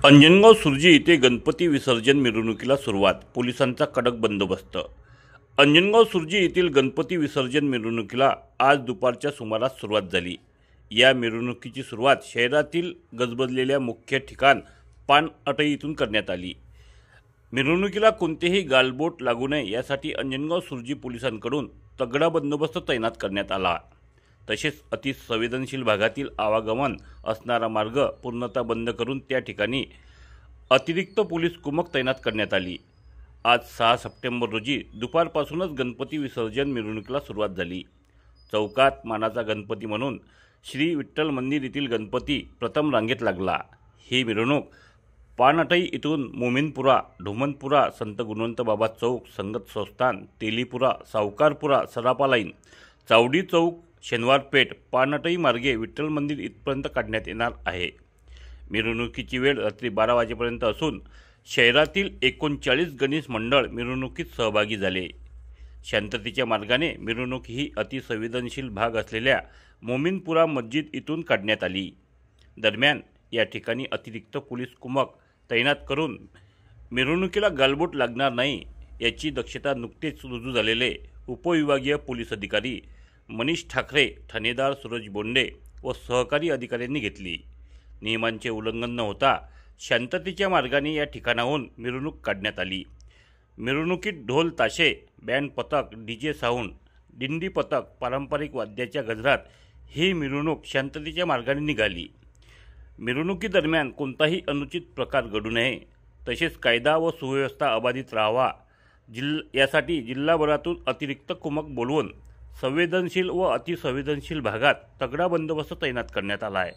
अंजनगाव सुर्जी येथे गणपती विसर्जन मिरवणुकीला सुरुवात, पोलिसांचा कडक बंदोबस्त। अंजनगाव सुर्जी येथील गणपती विसर्जन मिरवणुकीला आज दुपारच्या सुमारास सुरुवात झाली। या मिरवणुकीची सुरुवात शहरातील गजबजलेल्या मुख्य ठिकाण पान अटईतून करण्यात आली। मिरवणुकीला कोणतेही गालबोट लागू नये यासाठी अंजनगाव सुर्जी पोलिसांकडून तगडा बंदोबस्त तैनात करण्यात आला। तसेच अतिसंवेदनशील भागातील आवागमन असणारा मार्ग पूर्णतः बंद करून त्या ठिकाणी अतिरिक्त पोलीस कुमक तैनात करण्यात आली। आज 6 सप्टेंबर रोजी दुपारपासूनच गणपती विसर्जन मिरवणुकीला सुरुवात झाली। चौकात मानाचा गणपती म्हणून श्री विठ्ठल मंदिर येथील गणपती प्रथम रांगेत लागला। ही मिरवणूक पानअटई इथून मोमीनपुरा, ढोमनपुरा, संत गुणवंत बाबा चौक, संगत संस्थान, तेलीपुरा, सावकारपुरा, सरापा लाईन, चावडी चौक, शनिवार पेठ, पानअटई मार्गे विठ्ठल मंदिर इथपर्यंत काढण्यात येणार आहे। मिरवणुकीची वेळ रात्री 12 वाजेपर्यंत असून शहरातील 39 गणेश मंडळ मिरवणुकीत सहभागी झाले। शांततेच्या मार्गाने मिरवणूक ही अतिसंवेदनशील भाग असलेल्या मोमीनपुरा मस्जिद इथून काढण्यात आली। दरम्यान या ठिकाणी अतिरिक्त पोलीस कुमक तैनात करून मिरवणुकीला गालबोट लागणार नाही याची दक्षता नुकतेच रुजू झालेले उपविभागीय पोलीस अधिकारी मनीष ठाकरे, ठाणेदार सूरज बोंडे व सहकारी अधिकाऱ्यांनी घेतली। नियमांचे उल्लंघन न होता शांततेच्या मार्गाने या ठिकाणाहून मिरवणूक काढण्यात आली। मिरवणुकीत ढोल ताशे, बँड पथक, डीजे साऊंड, दिंडी पथक, पारंपरिक वाद्याच्या गजरात ही मिरवणूक शांततेच्या मार्गाने निघाली। मिरवणुकीदरम्यान कोणताही अनुचित प्रकार घडू नये तसेच कायदा व सुव्यवस्था अबाधित राहावा यासाठी जिल्हाभरातून अतिरिक्त कुमक बोलवून संवेदनशील व अतिसंवेदनशील भागात तगडा बंदोबस्त तैनात करण्यात आला आहे।